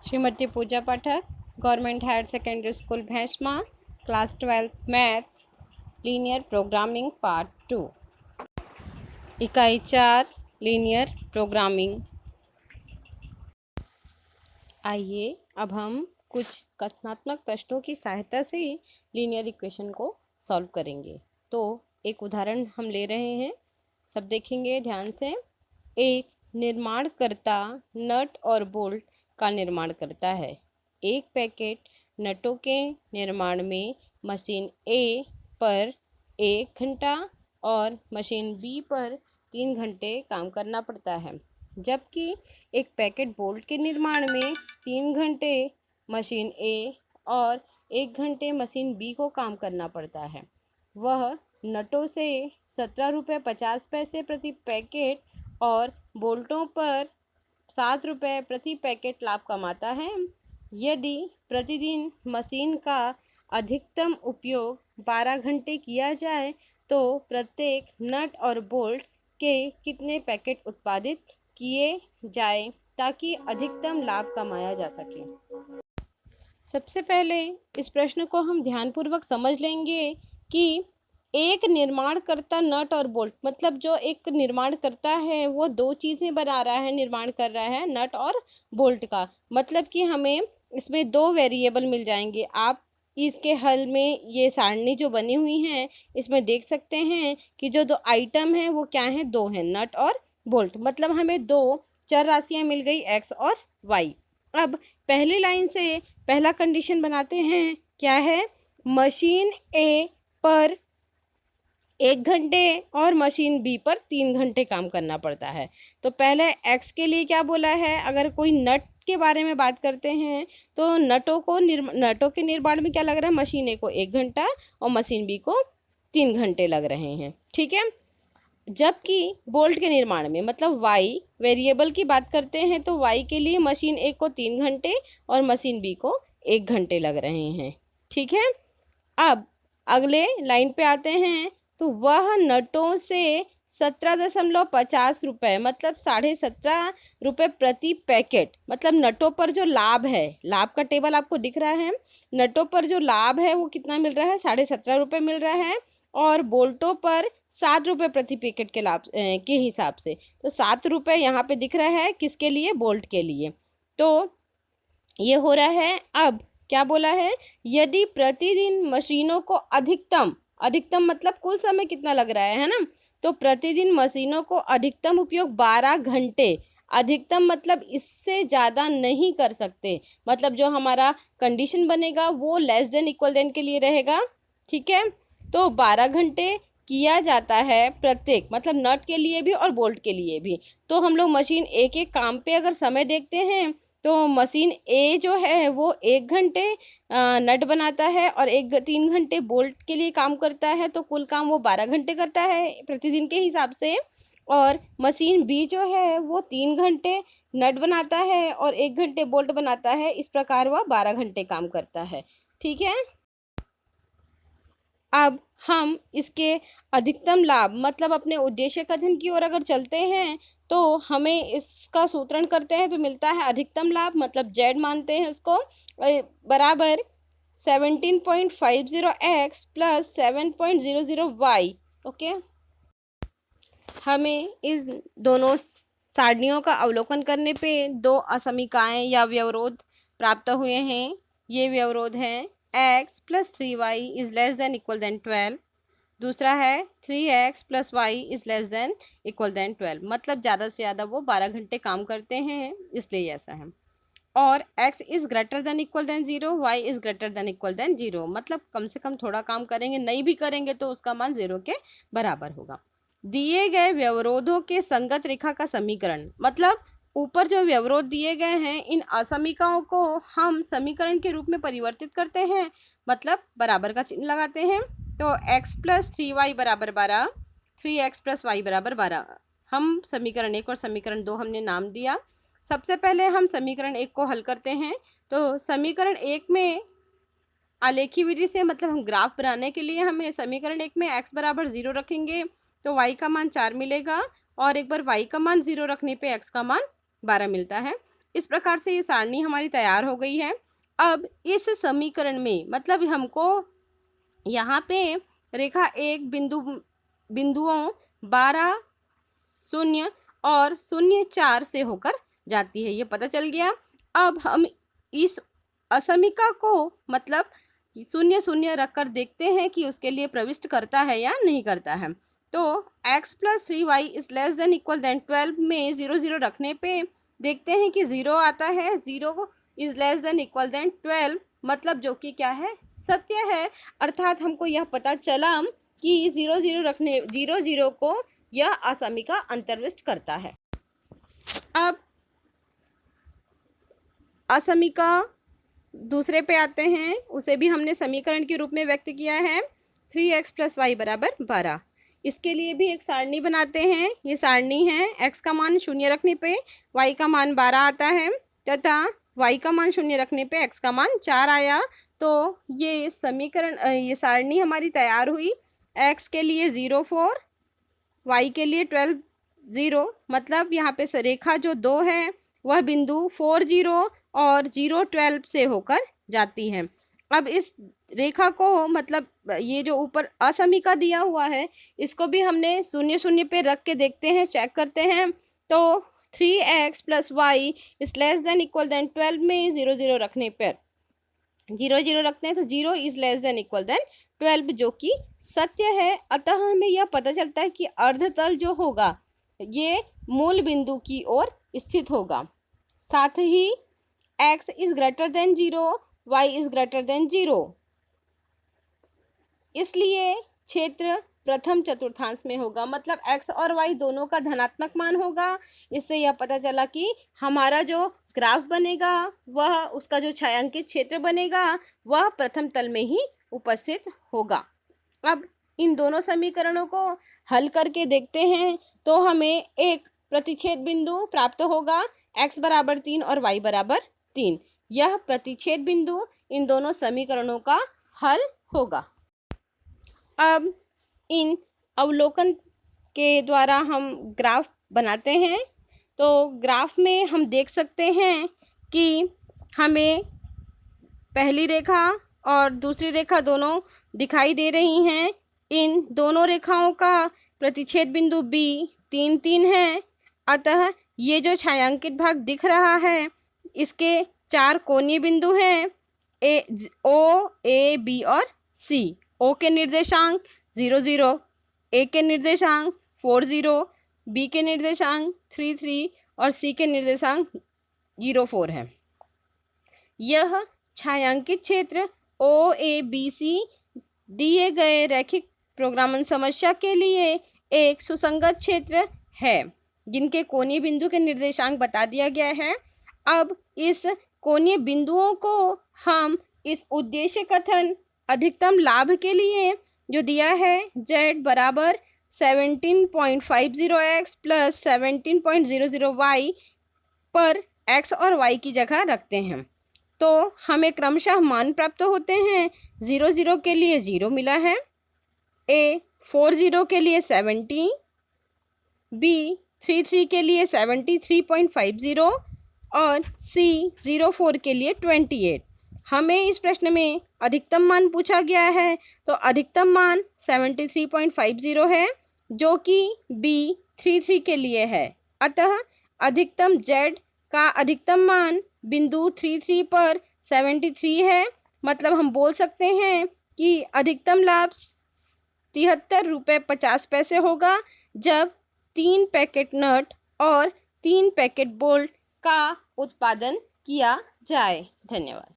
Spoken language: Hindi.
Shrimati Pooja Pathak, government higher secondary school Bhainsma, class 12 maths, linear programming part 2, इकाई 4 लीनियर प्रोग्रामिंग। आइए अब हम कुछ कथनात्मक प्रश्नों की सहायता से लीनियर इक्वेशन को सॉल्व करेंगे। तो एक उदाहरण हम ले रहे हैं, सब देखेंगे ध्यान से। एक निर्माणकर्ता नट और बोल्ट का निर्माण करता है। एक पैकेट नटों के निर्माण में मशीन ए पर 1 घंटा और मशीन बी पर 3 घंटे काम करना पड़ता है, जबकि एक पैकेट बोल्ट के निर्माण में 3 घंटे मशीन ए और 1 घंटे मशीन बी को काम करना पड़ता है। वह नटों से 17 रुपये 50 पैसे प्रति पैकेट और बोल्टों पर 7 रुपये प्रति पैकेट लाभ कमाता है। यदि प्रतिदिन मशीन का अधिकतम उपयोग 12 घंटे किया जाए तो प्रत्येक नट और बोल्ट के कितने पैकेट उत्पादित किए जाए ताकि अधिकतम लाभ कमाया जा सके। सबसे पहले इस प्रश्न को हम ध्यानपूर्वक समझ लेंगे कि एक निर्माणकर्ता नट और बोल्ट, मतलब जो एक निर्माण करता है वो दो चीज़ें बना रहा है, निर्माण कर रहा है नट और बोल्ट का। मतलब कि हमें इसमें दो वेरिएबल मिल जाएंगे। आप इसके हल में ये सारणी जो बनी हुई हैं इसमें देख सकते हैं कि जो दो आइटम हैं वो क्या हैं, दो हैं, नट और बोल्ट। मतलब हमें दो चर राशियाँ मिल गई, एक्स और वाई। अब पहली लाइन से पहला कंडीशन बनाते हैं, क्या है, मशीन ए पर 1 घंटे और मशीन बी पर 3 घंटे काम करना पड़ता है। तो पहले एक्स के लिए क्या बोला है, अगर कोई नट के बारे में बात करते हैं तो नटों के निर्माण में क्या लग रहा है, मशीन ए को 1 घंटा और मशीन बी को 3 घंटे लग रहे हैं, ठीक है। जबकि बोल्ट के निर्माण में, मतलब वाई वेरिएबल की बात करते हैं, तो वाई के लिए मशीन ए को 3 घंटे और मशीन बी को 1 घंटे लग रहे हैं, ठीक है। अब अगले लाइन पे आते हैं, तो वह नटों से 17.50 रुपये, मतलब 17.5 रुपये प्रति पैकेट, मतलब नटों पर जो लाभ है, लाभ का टेबल आपको दिख रहा है, नटों पर जो लाभ है वो कितना मिल रहा है, 17.5 रुपये मिल रहा है, और बोल्टों पर 7 रुपये प्रति पैकेट के लाभ के हिसाब से। तो 7 रुपये यहाँ पे दिख रहा है, किसके लिए, बोल्ट के लिए। तो ये हो रहा है। अब क्या बोला है, यदि प्रतिदिन मशीनों को अधिकतम मतलब कुल समय कितना लग रहा है ना, तो प्रतिदिन मशीनों को अधिकतम उपयोग 12 घंटे, अधिकतम मतलब इससे ज़्यादा नहीं कर सकते, मतलब जो हमारा कंडीशन बनेगा वो लेस देन इक्वल देन के लिए रहेगा, ठीक है। तो 12 घंटे किया जाता है प्रत्येक, मतलब नट के लिए भी और बोल्ट के लिए भी। तो हम लोग मशीन एक एक काम पे अगर समय देखते हैं तो मशीन ए जो है वो 1 घंटे नट बनाता है और 3 घंटे बोल्ट के लिए काम करता है, तो कुल काम वो 12 घंटे करता है प्रतिदिन के हिसाब से। और मशीन बी जो है वो 3 घंटे नट बनाता है और 1 घंटे बोल्ट बनाता है, इस प्रकार वह 12 घंटे काम करता है, ठीक है। अब हम इसके अधिकतम लाभ, मतलब अपने उद्देश्य कथन की ओर अगर चलते हैं तो हमें इसका सूत्रण करते हैं तो मिलता है अधिकतम लाभ, मतलब जेड मानते हैं इसको, बराबर 17.50x प्लस 7.00y। ओके, हमें इस दोनों सारणियों का अवलोकन करने पे दो असमीकाएं या व्यवरोध प्राप्त हुए हैं। ये व्यवरोध हैं, x plus 3y is less than equal than 12, दूसरा है 3x plus y is less than equal than 12, मतलब ज़्यादा से ज़्यादा वो 12 घंटे काम करते हैं, इसलिए ऐसा है। और x is greater than equal than 0, y is greater than equal than 0, मतलब कम से कम थोड़ा काम करेंगे, नहीं भी करेंगे तो उसका मान 0 के बराबर होगा। दिए गए व्यवरोधों के संगत रेखा का समीकरण, मतलब ऊपर जो व्यवरोध दिए गए हैं इन असमीकाओं को हम समीकरण के रूप में परिवर्तित करते हैं, मतलब बराबर का चिन्ह लगाते हैं। तो x प्लस 3y बराबर 12, 3x प्लस वाई बराबर 12, हम समीकरण 1 और समीकरण 2 हमने नाम दिया। सबसे पहले हम समीकरण 1 को हल करते हैं। तो समीकरण 1 में आलेखी विधि से, मतलब हम ग्राफ बनाने के लिए हमें समीकरण 1 में x बराबर 0 रखेंगे तो y का मान 4 मिलेगा, और एक बार y का मान 0 रखने पे x का मान 12 मिलता है। इस प्रकार से ये सारणी हमारी तैयार हो गई है। अब इस समीकरण में मतलब हमको यहाँ पे रेखा एक बिंदुओं 12, 0 और 0, 4 से होकर जाती है, ये पता चल गया। अब हम इस असमीका को मतलब 0, 0 रखकर देखते हैं कि उसके लिए प्रविष्ट करता है या नहीं करता है। तो x + 3y is less than equal than 12 में 0, 0 रखने पे देखते हैं कि 0 आता है। 0 is less than equal than 12 मतलब जो कि क्या है, सत्य है। अर्थात हमको यह पता चला कि 0, 0 को यह असमीका अंतर्विष्ट करता है। अब असमीका दूसरे पे आते हैं, उसे भी हमने समीकरण के रूप में व्यक्त किया है 3x + y = 12। इसके लिए भी एक सारणी बनाते हैं। ये सारणी है, x का मान 0 रखने पे y का मान 12 आता है तथा y का मान 0 रखने पे x का मान 4 आया। तो ये समीकरण ये सारणी हमारी तैयार हुई। x के लिए 0, 4, y के लिए 12, 0 मतलब यहाँ पे रेखा जो 2 है वह बिंदु 4, 0 और 0, 12 से होकर जाती है। अब इस रेखा को मतलब ये जो ऊपर असमीका दिया हुआ है इसको भी हमने 0, 0 पे रख के देखते हैं, चेक करते हैं। तो 3x + y is less than equal than 12 में 0, 0 रखने पर 0, 0 रखते हैं तो 0 is less than equal than 12 जो कि सत्य है। अतः हमें यह पता चलता है कि अर्धतल जो होगा ये मूल बिंदु की ओर स्थित होगा। साथ ही x is greater than 0, y is greater than 0, इसलिए क्षेत्र प्रथम चतुर्थांश में होगा। मतलब x और y दोनों का धनात्मक मान होगा। इससे यह पता चला कि हमारा जो ग्राफ बनेगा वह उसका जो छायांकित क्षेत्र बनेगा वह प्रथम तल में ही उपस्थित होगा। अब इन दोनों समीकरणों को हल करके देखते हैं तो हमें एक प्रतिच्छेद बिंदु प्राप्त होगा x = 3 और y = 3। यह प्रतिच्छेद बिंदु इन दोनों समीकरणों का हल होगा। अब इन अवलोकन के द्वारा हम ग्राफ बनाते हैं। तो ग्राफ में हम देख सकते हैं कि हमें पहली रेखा और दूसरी रेखा दोनों दिखाई दे रही हैं। इन दोनों रेखाओं का प्रतिच्छेद बिंदु B 3, 3 है। अतः ये जो छायांकित भाग दिख रहा है इसके 4 कोणीय बिंदु हैं O, A, B और C। O के निर्देशांक 0, 0, A के निर्देशांक 4, 0, B के निर्देशांक 3, 3 और C के निर्देशांक 0, 4 है। यह छायांकित क्षेत्र OABC दिए गए रैखिक प्रोग्रामन समस्या के लिए एक सुसंगत क्षेत्र है जिनके कोणीय बिंदु के निर्देशांक बता दिया गया है। अब इस कोणीय बिंदुओं को हम इस उद्देश्य कथन अधिकतम लाभ के लिए जो दिया है z = 17.50x + 17.00y पर x और y की जगह रखते हैं। तो हमें क्रमशः मान प्राप्त होते हैं। 0, 0 के लिए 0 मिला है, A 4, 0 के लिए 70, B 3, 3 के लिए 73.50 और C 0, 4 के लिए 28। हमें इस प्रश्न में अधिकतम मान पूछा गया है तो अधिकतम मान 73.50 है जो कि B 3, 3 के लिए है। अतः अधिकतम z का अधिकतम मान बिंदु 3, 3 पर 73 है। मतलब हम बोल सकते हैं कि अधिकतम लाभ 73 रुपये 50 पैसे होगा जब 3 पैकेट नट और 3 पैकेट बोल्ट का उत्पादन किया जाए। धन्यवाद।